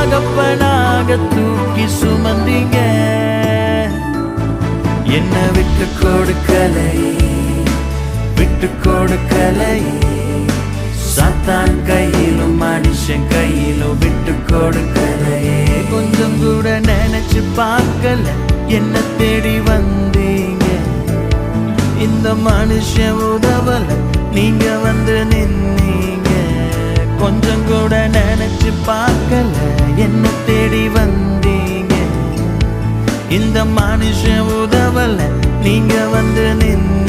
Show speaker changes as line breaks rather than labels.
தகப்பனாக தூக்கி சுமந்தீங்க, என்ன விட்டு கொடுக்கலை, விட்டு கொடுக்கலை. சாத்தான் கையிலும் மனுஷன் கையிலும் விட்டு கொடுக்கலையே. கொஞ்சம் கூட நினைச்சு பார்க்கல, என்ன தேடி வந்தீங்க. இந்த மனுஷன் உதவல, நீங்க வந்து நின்னீங்க. கொஞ்சம் கூட நினைச்சு பார்க்கல, என்ன தேடி வந்தீங்க. இந்த மனுஷன் உதவல, நீங்க வந்து நின்னீங்க.